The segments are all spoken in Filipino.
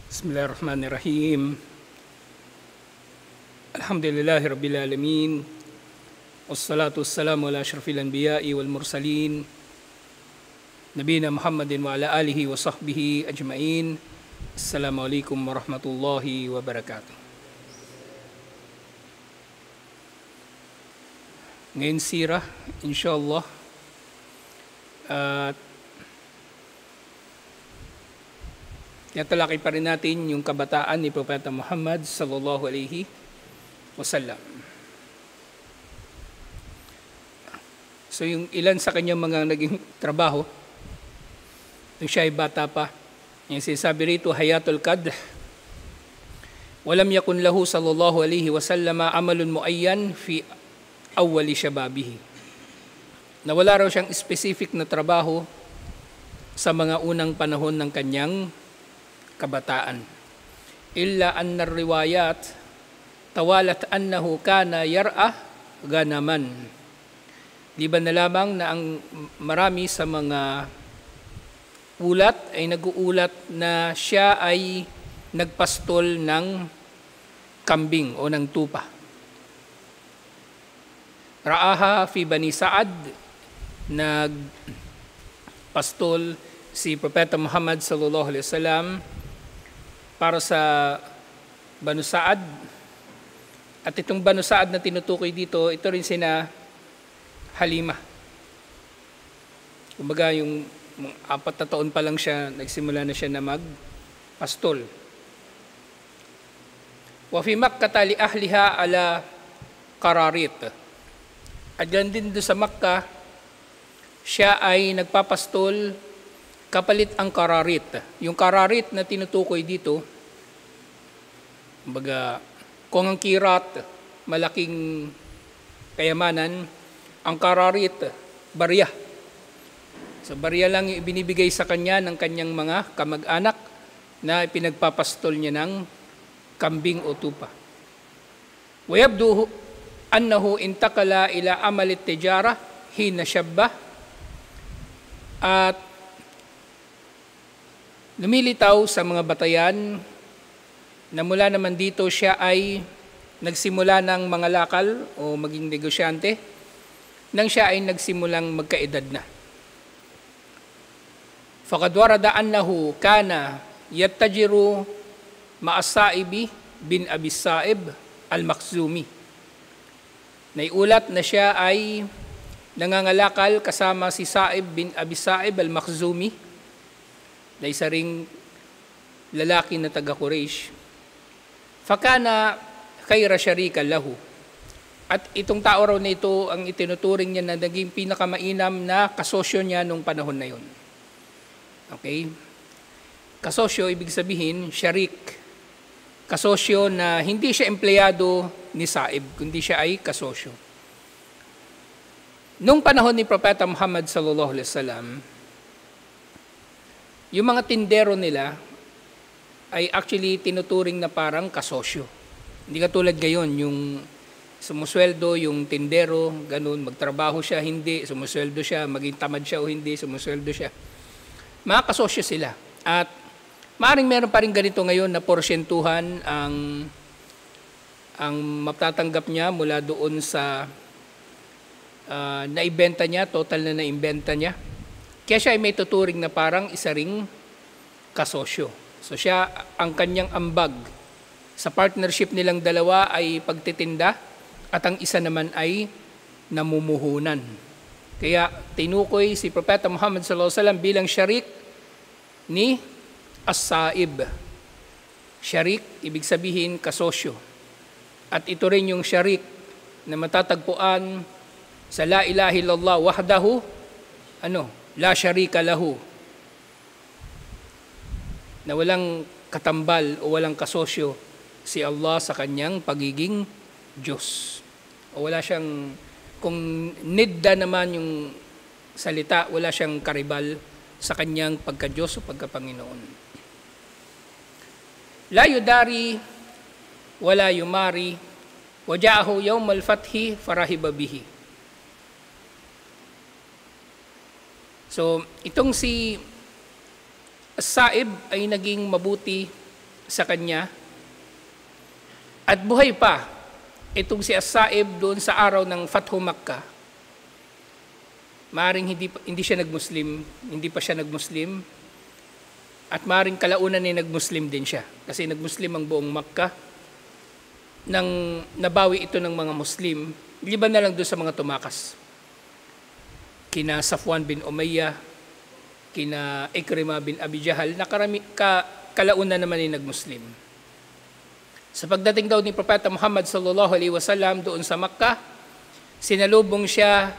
Bismillahirrahmanirrahim. Alhamdulillahi Rabbil Alamin. Wassalatu wassalamu ala asyrafil anbiya'i wal mursalin. Nabiyina Muhammadin wa ala alihi wa sahbihi ajma'in. Assalamualaikum warahmatullahi wabarakatuh. Ngayon sirah, insyaAllah. Natalakay pa rin natin yung kabataan ni Propeta Muhammad sallallahu alaihi wasallam. So yung ilan sa kanyang mga naging trabaho, nung siya ay bata pa, yung sinasabi rito, hayatul qadh, walam yakun lahu sallallahu alaihi wasallam amalun muayyan fi awwali shababihi. Na wala raw siyang specific na trabaho sa mga unang panahon ng kanyang kabataan. Illa anna riwayat tawalat annahu kana yar'a ganaman. Di ba na lamang na ang marami sa mga ulat ay nag-uulat na siya ay nagpastol ng kambing o ng tupa. Ra'aha fi Bani Sa'ad, nagpastol si Propeta Muhammad sallallahu alaihi wasallam para sa Banu Sa'ad. At itong Banu Sa'ad na tinutukoy dito, ito rin sina Halima. Kumbaga yung 4 na taon pa lang siya, nagsimula na siya na magpastol. Wa fi Makkah li ahliha ala qararit. At yan din doon sa Makkah, siya ay nagpapastol kapalit ang qararit. Yung qararit na tinutukoy dito, kumbaga, kung ang kirat, malaking kayamanan, ang qararit, barya. So barya lang yung ibinibigay sa kanya ng kanyang mga kamag-anak na pinagpapastol niya ng kambing o tupa. Wayabdu annahu intakala ila amalit tijara hina shabba. At lumilitaw sa mga batayan na mula naman dito siya ay nagsimula ng mga lakal o maging negosyante nang siya ay nagsimulang magkaedad na. Faqad warada annahu kana yattajiru ma'as-Sa'ibi bin Abi Sa'ib al-Makhzumi. Naiulat na siya ay nangangalakal kasama si Sa'ib bin Abi Sa'ib al-Makhzumi, na isa ring lalaki na taga-Quraysh. Fakana khayra sharika lahu. At itong tao raw na ito ang itinuturing niya na naging pinakamainam na kasosyo niya nung panahon na yun. Okay? Kasosyo, ibig sabihin, sharik. Kasosyo na hindi siya empleyado ni Sa'ib, kundi siya ay kasosyo. Nung panahon ni Propeta Muhammad sallallahu alaihi wasallam, yung mga tindero nila ay actually tinuturing na parang kasosyo. Hindi katulad ngayon, yung sumusweldo, yung tindero, ganun, magtrabaho siya, hindi, sumusweldo siya, maging tamad siya o hindi, sumusweldo siya. Mga kasosyo sila. At maaaring meron pa rin ganito ngayon na porsyentuhan ang matatanggap niya mula doon sa naibenta niya, total na naimbenta niya. Kaya siya ay may tuturing na parang isa ring kasosyo. So siya, ang kanyang ambag sa partnership nilang dalawa ay pagtitinda at ang isa naman ay namumuhunan. Kaya tinukoy si Propeta Muhammad sallallahu alaihi wasallam bilang syarik ni as-Sa'ib. Syarik, ibig sabihin kasosyo. At ito rin yung syarik na matatagpuan sa la ilaha illallah wahdahu, la syarika lahu, na walang katambal o walang kasosyo si Allah sa kanyang pagiging Diyos. O wala siyang, kung nidda naman yung salita, wala siyang karibal sa kanyang pagka-Diyos o pagka-Panginoon. La yudari wala yumari waja'ahu yawmal fathi farahiba bihi. So, itong si Sa'ib ay naging mabuti sa kanya at buhay pa itong si As-Sa'ib doon sa araw ng Fathu Makkah, maaring hindi siya nag-Muslim, hindi pa siya nag-Muslim, at maaring kalaunan ay nag-Muslim din siya. Kasi nag-Muslim ang buong Makkah. Nang nabawi ito ng mga Muslim, liban na lang doon sa mga tumakas. Kina Safwan bin Umayyah, kina Ikrimah bin Abi Jahal, kalaunan naman ay nag-Muslim. Sa pagdating daw ni Propeta Muhammad sallallahu alaihi wasallam doon sa Makkah, sinalubong siya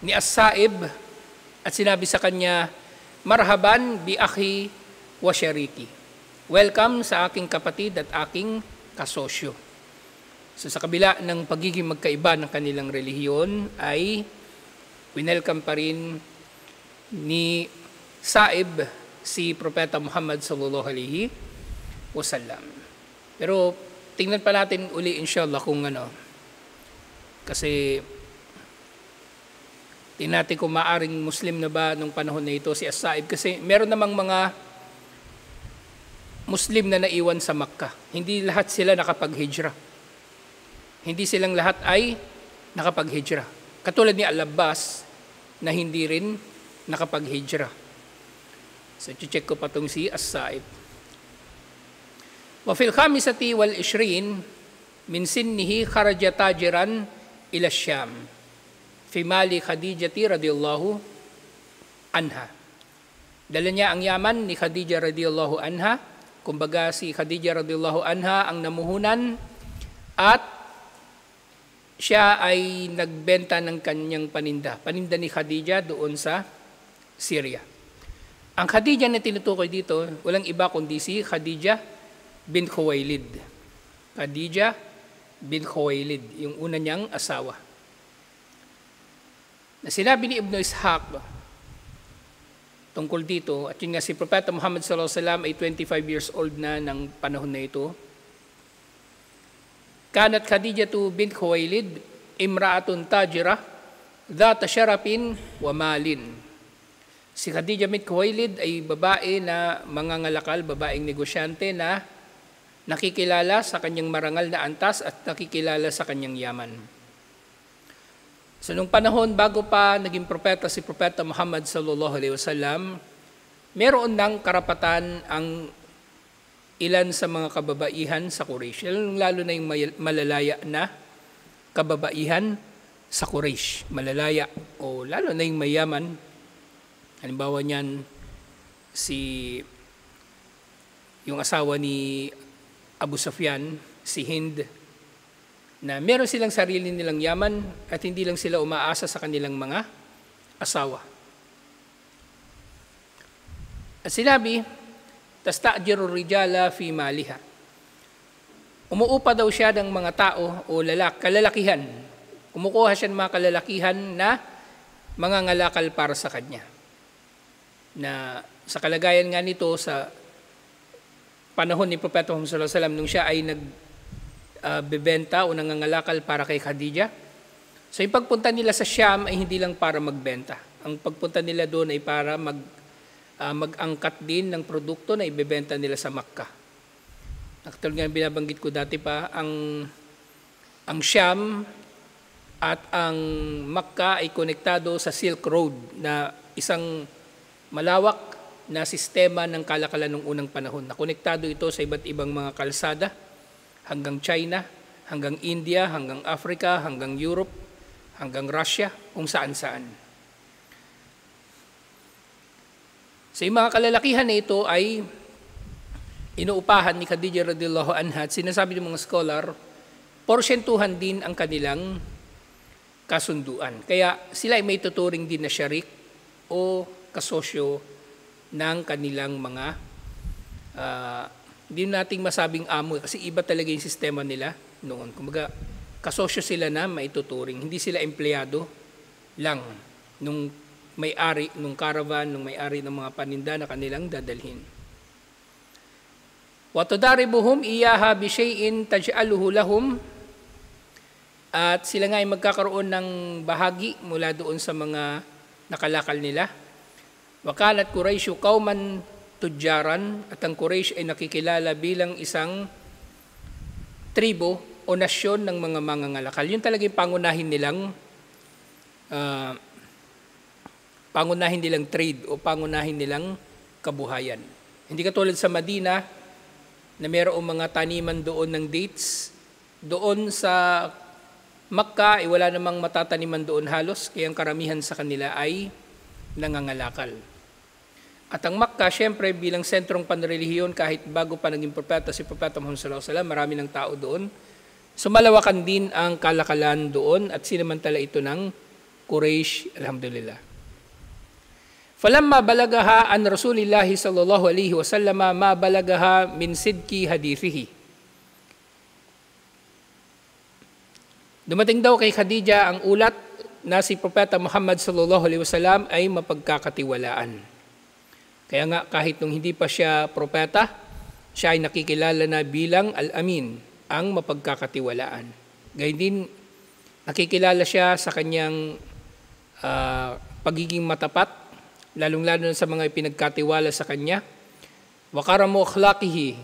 ni As-Sa'ib at sinabi sa kanya, "Marhaban bi akhi wa syariki." Welcome sa aking kapatid at aking kasosyo. So sa kabila ng pagiging magkaiba ng kanilang relihiyon ay winelcome pa rin ni Sa'ib si Propeta Muhammad sallallahu alaihi wasallam. Pero tingnan pa natin uli inshallah kung kasi tingnan natin kung maaring Muslim na ba nung panahon na ito si As-Sa'ib, kasi meron namang mga Muslim na naiwan sa Makkah. Hindi lahat sila nakapag-hijrah. Hindi silang lahat ay nakapag-hijrah. Katulad ni Al-Abbas na hindi rin nakapag-hijrah. So check ko pa itong si As-Sa'ib. Wa fil khamisati wal 20 min sinnihi kharaja tajiran ila Syam fi mali Khadijah radhiyallahu anha. Dala niya ang yaman ni Khadijah radhiyallahu anha. Kumbaga si Khadijah radhiyallahu anha ang namuhunan at siya ay nagbenta ng kanyang paninda ni Khadijah doon sa Syria. Ang Khadijah na tinutukoy dito, walang iba kundi si Khadijah bin Khuwailid. Khadijah bin Khuwailid, yung una niyang asawa. Na sinabi ni Ibn Ishaq tungkol dito, at yun nga si Propeta Muhammad sallallahu alaihi wasallam ay 25 years old na ng panahon na ito. Kanat Khadijah bin Khuwailid imra'atun tajira dhata syarafin wa malin. Si Khadijah bin Khuwailid ay babae na mangangalakal, babaeng negosyante na nakikilala sa kanyang marangal na antas at nakikilala sa kanyang yaman. So nung panahon bago pa naging propeta si Propeta Muhammad sallallahu alaihi wasallam, meron ng karapatan ang ilan sa mga kababaihan sa Quraysh, lalo na yung malalaya na kababaihan sa Quraysh, malalaya o lalo na yung mayaman. Halimbawa niyan yung asawa ni Abu Sufyan, si Hind, na meron silang sarili nilang yaman at hindi lang sila umaasa sa kanilang mga asawa. At sinabi, "Tasta'jiru rijala fi maliha." Umuupa daw siya ng mga tao o kalalakihan. Kumukuha siya ng mga kalalakihan na mga ngalakal para sa kanya. Na sa kalagayan nga nito sa panahon ni Propeta Muhammad sallallahu alaihi wasallam nung siya ay nagbebenta o nangangalakal para kay Khadijah. So yung pagpunta nila sa Syam ay hindi lang para magbenta. Ang pagpunta nila doon ay para mag-angkat din ng produkto na ibebenta nila sa Makkah. Actually nga binabanggit ko dati pa, ang Syam at ang Makkah ay konektado sa Silk Road na isang malawak na sistema ng kalakalan ng unang panahon. Nakonektado ito sa iba't ibang mga kalsada hanggang China, hanggang India, hanggang Africa, hanggang Europe, hanggang Russia, kung saan-saan. So yung mga kalalakihan na ito ay inuupahan ni Khadijah radhiyallahu anha at sinasabi ng mga scholar, porsyentuhan din ang kanilang kasunduan. Kaya sila ay may tuturing din na syarik o kasosyo ng kanilang mga hindi nating masabing amo kasi iba talaga yung sistema nila noon. Kumbaga, kasosyo sila na maituturing. Hindi sila empleyado lang nung may-ari nung caravan, nung may-ari ng mga paninda na kanilang dadalhin. Wa tudaribuhum iyaha bi shay'in taj'aluhu lahum, at sila nga ay magkakaroon ng bahagi mula doon sa mga nakalakal nila. Wa kanat Quraisyu qauman tudyaran at ang Quraysh ay nakikilala bilang isang tribo o nasyon ng mga mangangalakal. Yun talaga yung pangunahin nilang trade o pangunahin nilang kabuhayan. Hindi katulad sa Madina na mayroong mga taniman doon ng dates. Doon sa Makkah, wala namang matataniman doon halos, kaya ang karamihan sa kanila ay nangangalakal. At ang Makkah, syempre bilang sentrong panrelihiyon, kahit bago pa naging propeta si Propeta Muhammad sallallahu alaihi wasallam, marami ng tao doon. Sumalawakan din ang kalakalan doon at sinamantala ito ng Quraysh, alhamdulillah. Falamma balagaha an Rasulillahi sallallahu alaihi wasallam ma balagaha min sidki hadithihi. Dumating daw kay Khadija ang ulat na si Propeta Muhammad sallallahu alaihi wasallam ay mapagkakatiwalaan. Kaya nga kahit nung hindi pa siya propeta, siya ay nakikilala na bilang Al-Amin, ang mapagkakatiwalaan. Gayun din nakikilala siya sa kanyang pagiging matapat, lalong-lalo na sa mga ipinagkatiwala sa kanya, wa karamu akhlaqihi,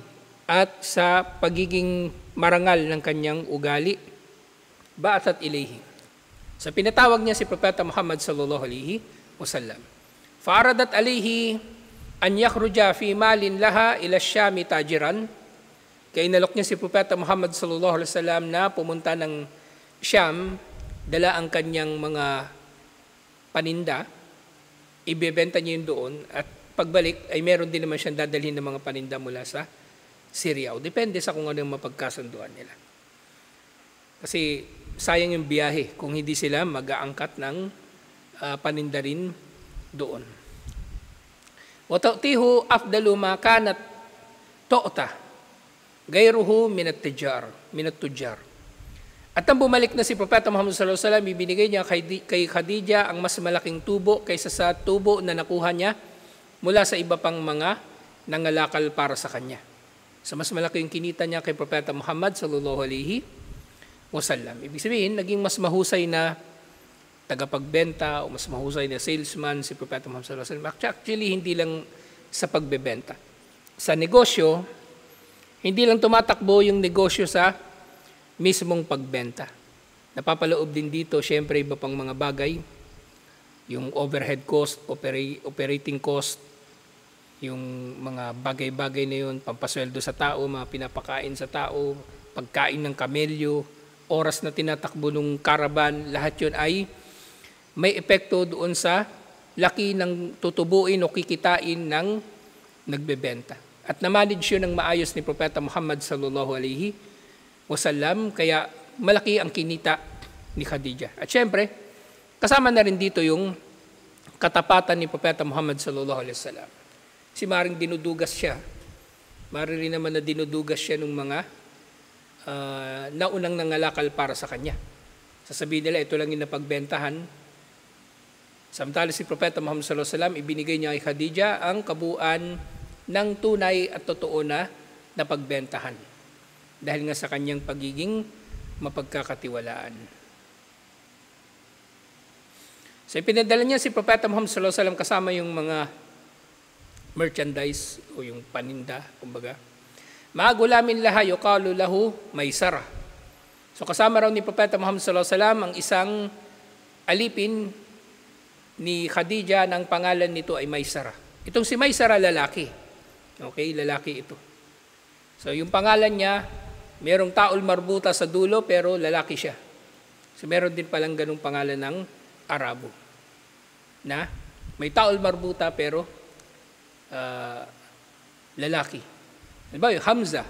at sa pagiging marangal ng kanyang ugali, ba'athat ilayhi. Sa pinatawag niya si Propeta Muhammad sallallahu alaihi wasallam. Faradat alayhi an yakhruja fi malin laha ila Syami tajiran. Kaya inalok niya si Propeta Muhammad sallallahu alaihi wasallam na pumunta ng Syam, dala ang kanyang mga paninda, ibebenta niya yun doon, at pagbalik ay meron din naman siyang dadalhin ng mga paninda mula sa Syria. O depende sa kung anong mapagkasunduan nila. Kasi sayang yung biyahe kung hindi sila mag-aangkat ng paninda rin doon. Wa ta'tihu afdalu ma kanat tu'ta gayruhu minat tujjar. At nang bumalik na si Propeta Muhammad sallallahu alaihi wasallam, ibinigay niya kay Khadija ang mas malaking tubo kaysa sa tubo na nakuha niya mula sa iba pang mga nangalakal para sa kanya. So mas malaki yung kinita niya kay Propeta Muhammad sallallahu alaihi wasallam. Ibig sabihin, naging mas mahusay na tagapagbenta o mas mahusay na salesman si Propeta Muhammad sallallahu alaihi wasallam. Actually, hindi lang sa pagbebenta. Sa negosyo, hindi lang tumatakbo yung negosyo sa mismong pagbenta. Napapaloob din dito, syempre, iba pang mga bagay. Yung overhead cost, operating cost, yung mga bagay-bagay na yun, pampasweldo sa tao, mga pinapakain sa tao, pagkain ng kamelyo, oras na tinatakbo ng caravan, lahat yun ay may epekto doon sa laki ng tutubuin o kikitain ng nagbebenta. At na-manage yun ng maayos ni Propeta Muhammad sallallahu alaihi wasallam, kaya malaki ang kinita ni Khadija. At syempre, kasama na rin dito yung katapatan ni Propeta Muhammad sallallahu alaihi wasallam. Si maring dinudugas siya. Maring rin naman na dinudugas siya ng mga naunang nangalakal para sa kanya. Sasabihin nila, ito lang yung napagbentahan. Samantala si Propeta Muhammad sallallahu alaihi wasallam, ibinigay niya kay Khadija ang kabuuan ng tunay at totoo na napagbentahan. Dahil nga sa kanyang pagiging mapagkakatiwalaan. So ipinadala niya si Propeta Muhammad sallallahu alaihi wasallam kasama yung mga merchandise o yung paninda, kumbaga. Maagulamin laha yuqalu lahu Maysara. So kasama raw ni Propeta Muhammad sallallahu alaihi wasallam ang isang alipin ni Khadija, ng pangalan nito ay Maysara. Itong si Maysara lalaki. Okay, lalaki ito. So yung pangalan niya, merong taul marbuta sa dulo pero lalaki siya. So meron din palang ganung pangalan ng Arabo. Na may taul marbuta pero lalaki. Diba, yung Hamza,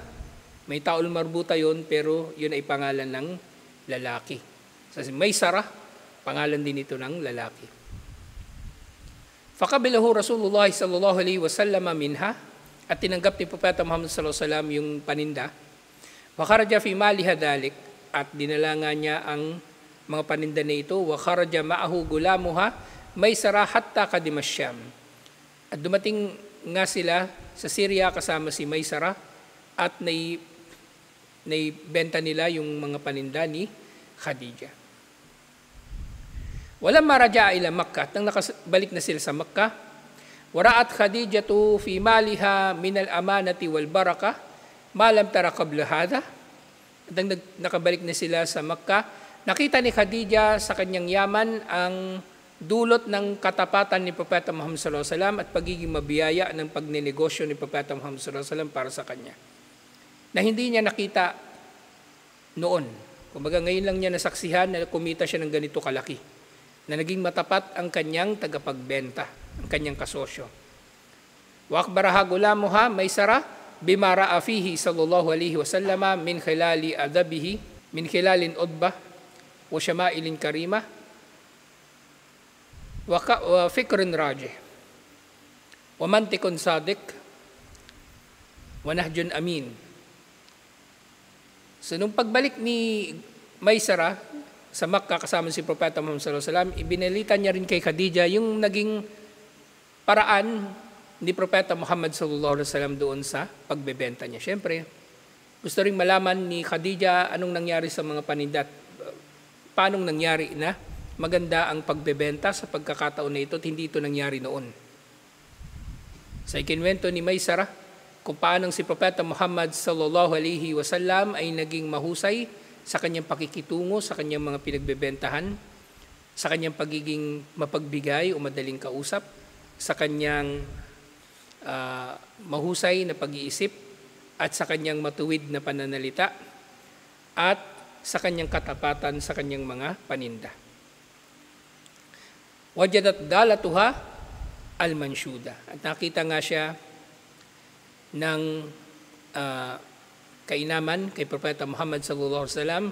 may taul marbuta yon pero yun ay pangalan ng lalaki. So, Maysara, pangalan din ito ng lalaki. Faqabilahu Rasulullah sallallahu alaihi wasallam minha, at tinanggap ni Propeta Muhammad sallallahu alaihi wasallam yung paninda. Wa kharaja fi maliha dhalik, at dinala nga niya ang mga paninda na ito. Wa kharaja ma'ahu gulamuha Maysara hatta qadima Syam. At dumating nga sila sa Syria kasama si Maysara at naibenta nila yung mga paninda ni Khadija. Walamma raja'a ila Makkah, nang nakabalik na sila sa Makkah, Wara'at Khadijatu fi maliha min al-amanati wal baraka ma lam tara qabla hadha. At nakabalik na sila sa Makkah, nakita ni Khadija sa kanyang yaman ang dulot ng katapatan ni Propeta Muhammad sallallahu alaihi wasallam at pagiging mabiyaya ng pagnenegosyo ni Propeta Muhammad sallallahu alaihi wasallam para sa kanya, na hindi niya nakita noon. Kumbaga ngayon lang niya nasaksihan na kumita siya ng ganito kalaki, na naging matapat ang kanyang tagapagbenta, ang kanyang kasosyo. Wa akhbaraha gulamuha Maysara bima ra'a fihi sallallahu alaihi wasallam min khilali adabihi min khilalin udbah wa syama'ilin karimah wa fikrin rajih wa mantikun sadiq wa nahjun amin. So nung pagbalik ni Maysara sa Makkah kasama si Propeta Muhammad sallallahu alaihi wasallam, ibinalita niya rin kay Khadija yung naging paraan ni Propeta Muhammad sallallahu alaihi wasallam doon sa pagbebenta niya. Siyempre, gusto ring malaman ni Khadija anong nangyari sa mga paninda, paanong nangyari na maganda ang pagbebenta sa pagkakataon na ito at hindi ito nangyari noon. Sa ikinwento ni Maysara kung paanong si Propeta Muhammad sallallahu alaihi wasallam ay naging mahusay sa kanyang pakikitungo sa kanyang mga pinagbebentahan, sa kanyang pagiging mapagbigay o madaling kausap, sa kanyang mahusay na pag-iisip at sa kanyang matuwid na pananalita at sa kanyang katapatan sa kanyang mga paninda. Wajadat dalatuha al-manshuda. At nakita nga siya ng kainaman kay Propeta Muhammad sallallahu alaihi wasallam.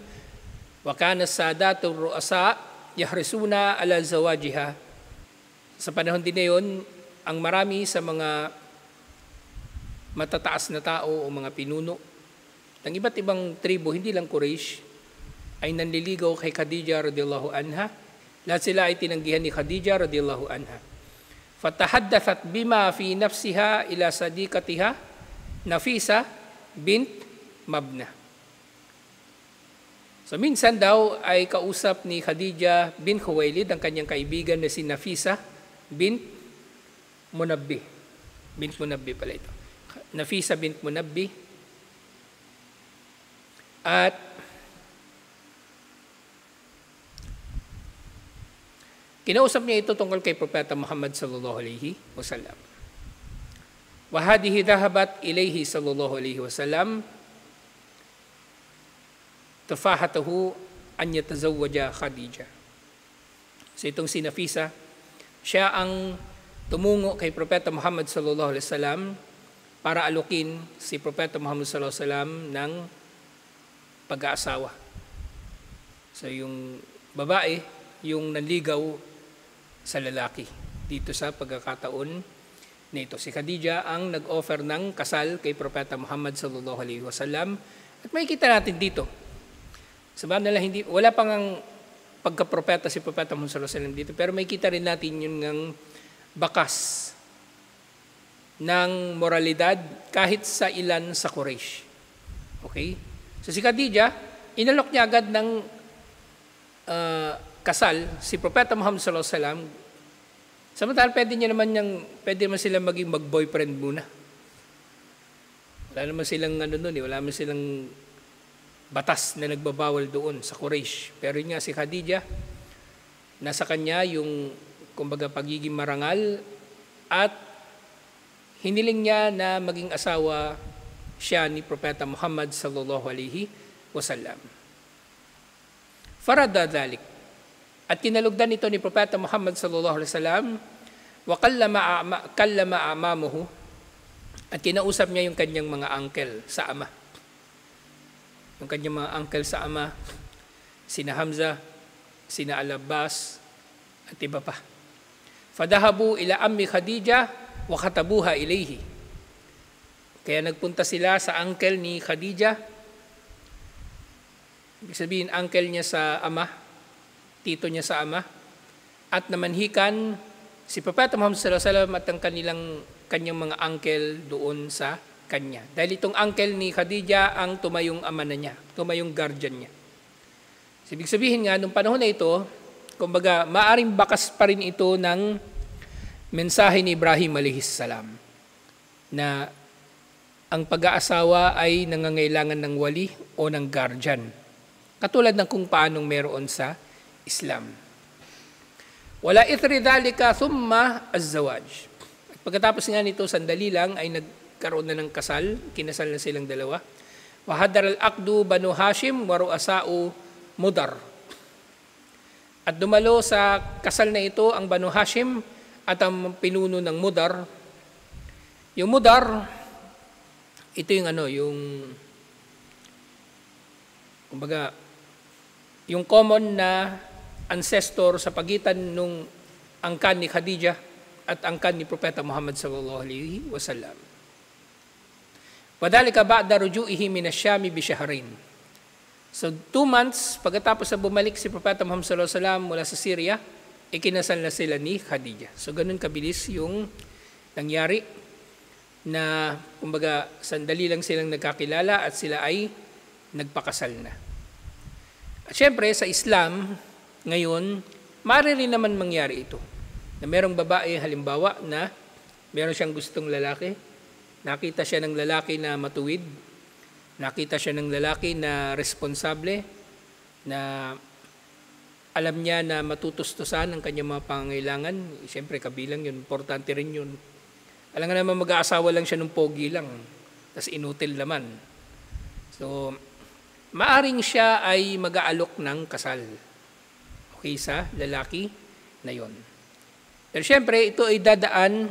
Wa kana sadatur ru'asa yahrisuna ala zawajiha. Sa panahon din na yun, ang marami sa mga matataas na tao o mga pinuno ng iba't ibang tribo, hindi lang Quraysh, ay nanliligaw kay Khadija radhiyallahu anha. Lahat sila ay tinanggihan ni Khadija radhiyallahu anha. Fatahaddathat bima fi nafsiha ila sadiqatiha Nafisa bint Mabna. So minsan daw ay kausap ni Khadija bin Khuwailid ang kanyang kaibigan na si Nafisa bint Munabbi. Bint Munabbi pala ito. Nafisa bint Munabbi. At kinausap niya ito tungkol kay Propeta Muhammad sallallahu alaihi wasallam. Wa hadhihi dhahabat ilayhi sallallahu alaihi wasallam tafahatahu an yatazawwaja Khadija. So itong si Nafisa, siya ang tumungo kay Propeta Muhammad sallallahu alaihi wasallam para alukin si Propeta Muhammad sallallahu alaihi wasallam ng pag-aasawa. So yung babae, yung nanligaw sa lalaki dito sa pagkakataon nito. Si Khadija ang nag-offer ng kasal kay Propeta Muhammad sallallahu alaihi wasallam. At makikita natin dito. Sabahan nila wala pang ang pagka-propeta si Propeta Muhammad sallallahu alaihi wasallam dito, pero makikita rin natin yung ng bakas ng moralidad kahit sa ilan sa Quraysh. Okay? So si Khadija, inalok niya agad ng kasal si Propeta Muhammad sallallahu alaihi wasallam. Samantala pwede naman sila maging mag-boyfriend muna. Wala naman silang wala naman silang batas na nagbabawal doon sa Quraysh. Pero yun nga si Khadija, nasa kanya yung kumbaga pagiging marangal at hiniling niya na maging asawa siya ni Propeta Muhammad sallallahu alaihi wasallam. Farada dhalik. At kinalugdan ito ni Propeta Muhammad sallallahu alaihi wasallam wa kallama amamuhu, at kinausap niya yung kanyang mga uncle sa ama. Yung kanyang mga uncle sa ama, sina Hamza, sina Al-Abbas, at iba pa. Fadahabu ila ammi Khadija wa khatabuha ilayhi. Kaya nagpunta sila sa uncle ni Khadija. Ibig sabihin, uncle niya sa ama, tito niya sa ama, at namanhikan si Propeta Muhammad sallallahu alaihi wasallam at ang kanyang mga uncle doon sa kanya. Dahil itong uncle ni Khadija ang tumayong ama na niya, tumayong guardian niya. Ibig sabihin nga, nung panahon na ito, kumbaga, maaring bakas pa rin ito ng mensahe ni Ibrahim alayhis salam na ang pag-aasawa ay nangangailangan ng wali o ng guardian. Katulad ng kung paanong meron sa Islam. Wala ithri dhalika thumma az-zawaj. Pagkatapos nga nito, sandali lang ay nagkaroon na ng kasal, kinasal na silang dalawa. Wa hadar al-aqdu banu Hashim wa ru'asa'u Mudar. At dumalo sa kasal na ito ang Banu Hashim at ang pinuno ng Mudar. Yung Mudar, ito kumbaga, yung common na ancestor sa pagitan nung angkan ni Khadijah at angkan ni Propeta Muhammad sallallahu alaihi wasallam. Wadhalika ba'da ruju'ihi min asy-Syam bi shahrain. So 2 months pagkatapos na bumalik si Propeta Muhammad sallallahu alaihi wasallam mula sa Syria, ikinasal na sila ni Khadijah. So ganun kabilis yung nangyari na kumbaga sandali lang silang nagkakilala at sila ay nagpakasal na. At syempre sa Islam ngayon, maaari rin naman mangyari ito. Na merong babae halimbawa na meron siyang gustong lalaki, nakita siya ng lalaki na matuwid, nakita siya ng lalaki na responsable, na alam niya na matutustusan ang kanyang mga pangangailangan. Siyempre kabilang yun, importante rin yun. Alam nga naman mag-aasawa lang siya ng pogi lang, tas inutil naman. So, maaring siya ay mag-aalok ng kasal. Okay, sa lalaki na yon. Pero siyempre, ito ay dadaan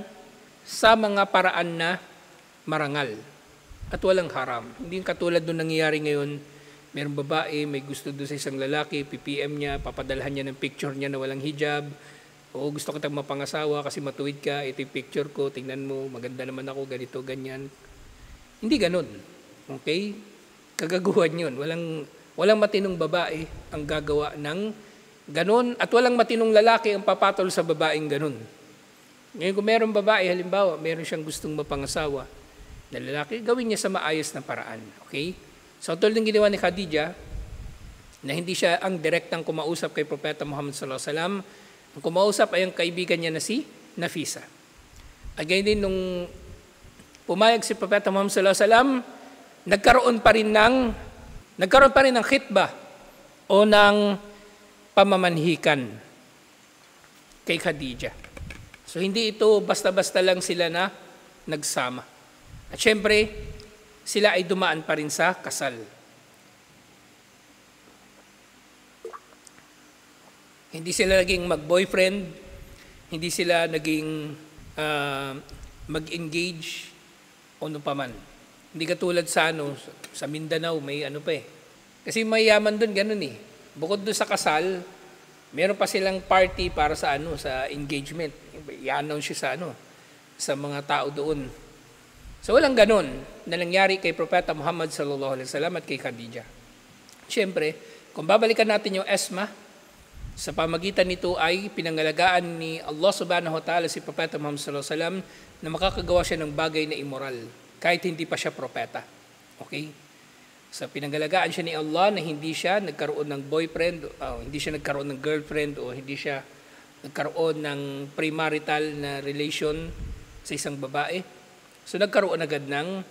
sa mga paraan na marangal at walang haram. Hindi katulad nung nangyayari ngayon, mayroong babae, may gusto doon sa isang lalaki, PPM niya, papadalhan niya ng picture niya na walang hijab, o gusto kitang mapangasawa kasi matuwid ka, ito yung picture ko, tingnan mo, maganda naman ako, ganito, ganyan. Hindi ganun. Okay? Kagaguhan yun. Walang matinong babae ang gagawa ng ganun, at walang matinong lalaki ang papatol sa babaeng ganun. Ngayon kung mayroong babae, halimbawa, mayroon siyang gustong mapangasawa na lalaki, gawin niya sa maayos na paraan. Okay? So tulad ng ginawa ni Khadijah, na hindi siya ang direktang kumausap kay Propeta Muhammad sallallahu alaihi wasallam, ang kumausap ay ang kaibigan niya na si Nafisa. At ganyan din nung pumayag si Propeta Muhammad sallallahu alaihi wasallam, nagkaroon pa rin ng khitbah o ng pamamanhikan kay Khadijah. So hindi ito basta-basta lang sila na nagsama. At syempre, sila ay dumaan pa rin sa kasal. Hindi sila naging mag-boyfriend, hindi sila naging mag-engage o ano pa man. Hindi katulad sa Mindanao, may pa eh. Kasi mayaman doon, ganun eh. Bukod doon sa kasal, meron pa silang party para sa sa engagement. I-announce siya sa mga tao doon. So walang ganun na nangyari kay Propeta Muhammad sallallahu alaihi wasallam at kay Khadijah. Siyempre, kung babalikan natin yung Esma, sa pamagitan nito ay pinangalagaan ni Allah subhanahu wa ta'ala si Propeta Muhammad sallallahu alaihi wasallam na makakagawa siya ng bagay na immoral kahit hindi pa siya propeta. Okay? So pinangalagaan siya ni Allah na hindi siya nagkaroon ng boyfriend, hindi siya nagkaroon ng girlfriend, o hindi siya nagkaroon ng premarital na relation sa isang babae. So nagkaroon agad ng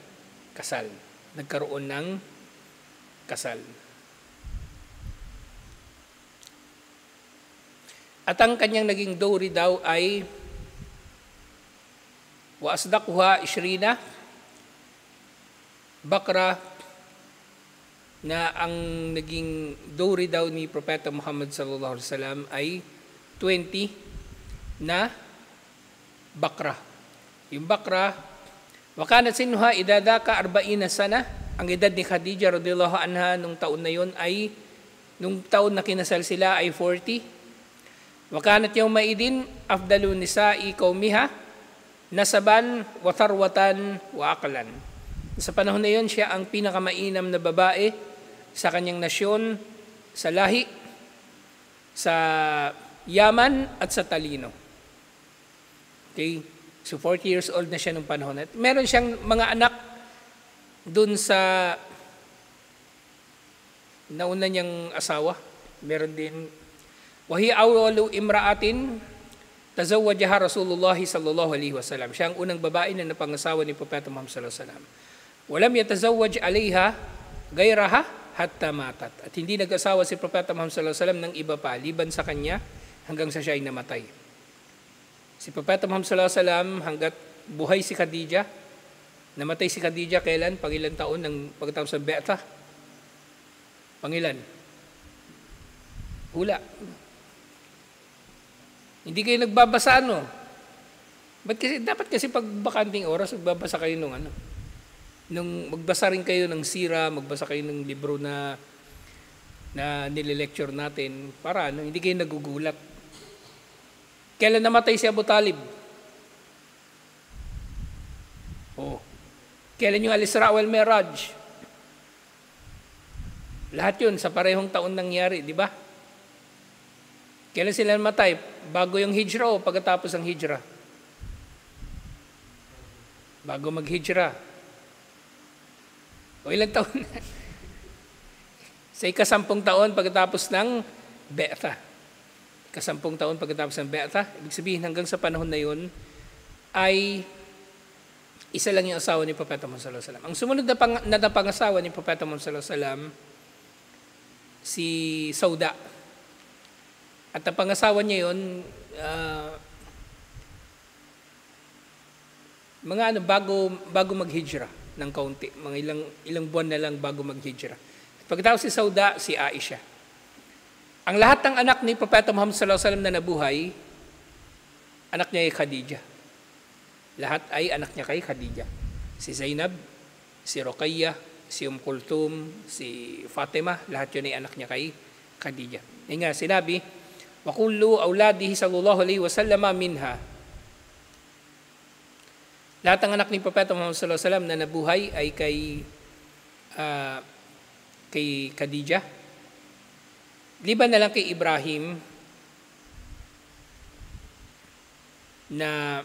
kasal. Nagkaroon ng kasal. At ang kanyang naging dowry daw ay wa asdaquha 20 bakra, na ang naging dowry daw ni Propeta Muhammad sallallahu alaihi wasallam ay 20 na bakra. Yung bakra, wa kanat sinuha idadaka 40 sana. Ang edad ni Khadijah radhiyallahu anha nung taon na yon ay, nung taon na kinasal sila ay 40. Wa kanat yawma idin afdalu nisa'i qaumiha nasaban wa tharwatan wa aqlan. Sa panahon na yon, siya ang pinakamainam na babae sa kanyang nasyon, sa lahi, sa yaman at sa talino. Okay? So 40 years old na siya nung panahon. At meron siyang mga anak dun sa nauna niyang asawa. Meron din wahi awwalu imra'atin tazawwajaha Rasulullah sallallahu alaihi wasallam. Siya ang unang babae na napangasawa ni Propeta Muhammad sallallahu alaihi wasallam. Walam yatazawwaj alaiha gairaha hatta matat. At hindi nag-asawa si Propeta Muhammad sallallahu alaihi wasallam ng iba pa liban sa kanya hanggang sa siya ay namatay. Si Propeta Muhammad sallallahu alaihi wasallam hanggat buhay si Khadija, namatay si Khadija kailan? Pangilan taon ng pagkatapos ng Be'ta? Pangilan? Hula. Hindi kayo nagbabasa dapat kasi pag bakanting oras, magbabasa kayo nung magbasa rin kayo ng sira, magbasa kayo ng libro na nile-lecture natin para hindi kayo nagugulat. Kailan namatay si Abu Talib? Kailan yung Al-Isra wal Mi'raj? Lahat yun sa parehong taon nangyari, di ba? Kailan sila namatay? Bago yung hijra o pagkatapos ng hijra? Bago mag-hijra. O ilang taon? Sa ika-10 taon pagkatapos ng Be'ta. Ika-10 taon pagkatapos ng Be'ta. Ibig sabihin hanggang sa panahon na yun ay isa lang yung asawa ni Propeta Muhammad sallallahu alaihi wasallam. Ang sumunod na pangasawa ni Propeta Muhammad sallallahu alaihi wasallam si Sauda. At ang pangasawa niya yun, bago mag-hijra ng kaunti. Mga ilang buwan na lang bago mag-hijra. Pagkatapos si Sauda, si Aisha. Ang lahat ng anak ni Propeta Muhammad sallallahu alaihi wasallam na nabuhay, anak niya ay Khadija. Lahat ay anak niya kay Khadija. Si Zainab, si Ruqayyah, si Kulthum, si Fatima, lahat yun ay anak niya kay Khadija. Yan nga, sinabi, wa kullu awladihi sallallahu alaihi wasallam minha. Lahat ng anak ni Propeta Muhammad sallallahu alaihi wasallam na nabuhay ay kay Khadija. Liban na lang kay Ibrahim na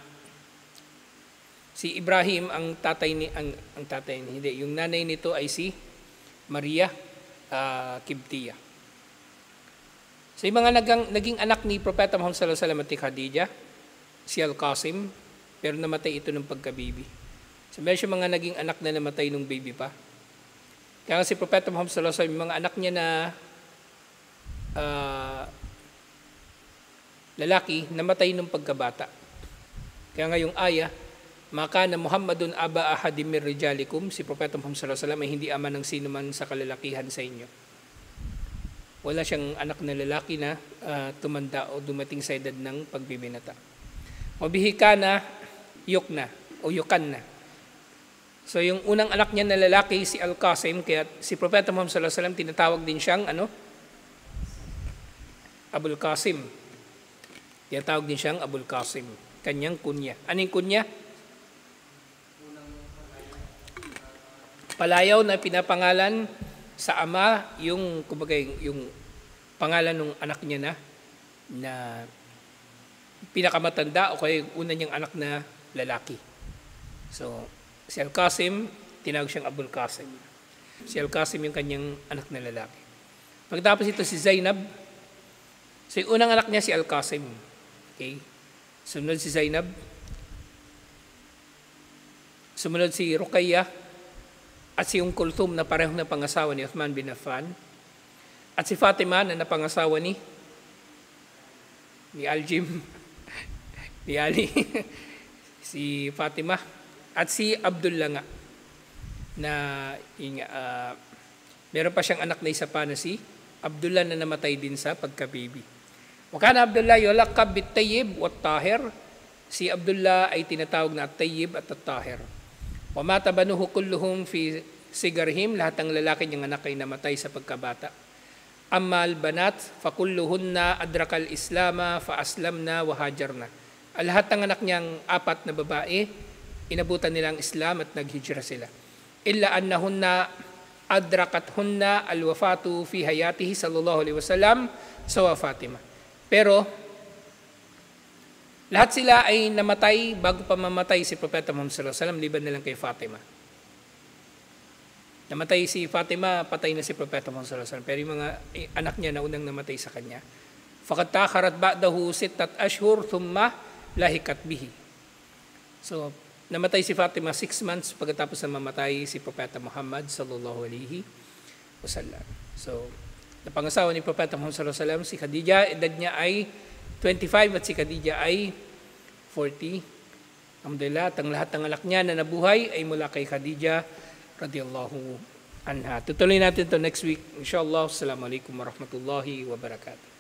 si Ibrahim yung nanay nito ay si Maria Kibtiya. So yung mga naging anak ni Propeta Muhammad sallallahu alaihi wasallam at Khadija, si Al-Qasim, pero namatay ito ng pagkabibi. So meron siya mga naging anak na namatay nung baby pa. Kaya si Propeta Muhammad sallallahu alaihi wasallam, yung mga anak niya na lalaki, namatay nung pagkabata. Kaya nga yung ayah, maka na Muhammadun aba ahadim min rijalikum, si Propeta Muhammad sallallahu alaihi wasallam ay hindi ama ng sino man sa kalalakihan sa inyo. Wala siyang anak na lalaki na tumanda o dumating sa edad ng pagbibinata. Mabihika na yukna o yukan na. So yung unang anak niya na lalaki si Al-Qasim, kaya si Propeta Muhammad sallallahu alaihi wasallam tinatawag din siyang Abul Qasim. Tinatawag din siyang Abul Qasim, kanyang kunya. Anong kunya? Palayaw na pinapangalan sa ama yung pangalan ng anak niya na pinakamatanda o kaya una niyang anak na lalaki. So, si Al-Qasim, tinawag siyang Abul Qasim. Si Al-Qasim yung kanyang anak na lalaki. Pagkatapos ito si Zainab, so yung unang anak niya si Al-Qasim. Okay? Sumunod si Zainab. Sumunod si Ruqayyah. At si Kulthum na parehong napangasawa ni Uthman bin Affan. At si Fatima na napangasawa ni Aljim, ni Ali, si Fatima. At si Abdullah nga, na meron pa siyang anak na isa pa na si Abdullah na namatay din sa pagkabibi. Wakana Abdullah yulaqab bit-tayyib wat-tahir. Si Abdullah ay tinatawag na at-tayyib at at-tahir. Wamata banuhu kulluhum fi sigarhim, lahat ng lalaki niyang anak ay namatay sa pagkabata. Ammal banat fakulluhunna adrakal islama fa aslamna wa hajarna. Lahat ng anak niyang 4 na babae, inabutan nilang Islam at naghijra sila. Illa annahunna adrakathunna alwafatu fi hayatihi sallallahu alaihi wasallam sawa Fatima. Pero lahat sila ay namatay bago pa mamatay si Propeta Muhammad sallallahu alaihi wasallam, liban na lang kay Fatima. Namatay si Fatima, patay na si Propeta Muhammad sallallahu alaihi wasallam. Pero yung mga anak niya na unang namatay sa kanya faqad ta'akharat ba'dahu 6 ashhur thumma lahikat bihi. So, namatay si Fatima 6 months pagkatapos na mamatay si Propeta Muhammad sallallahu alaihi wasallam. So, napangasawa ni Propeta Muhammad sallallahu alaihi wasallam si Khadija, edad niya ay 25 at si Khadija ay 40. Alhamdulillah, at ang lahat ng anak niya na nabuhay ay mula kay Khadija radiyallahu anha. Tutuloy natin to next week. Inshallah. Assalamualaikum warahmatullahi wabarakatuh.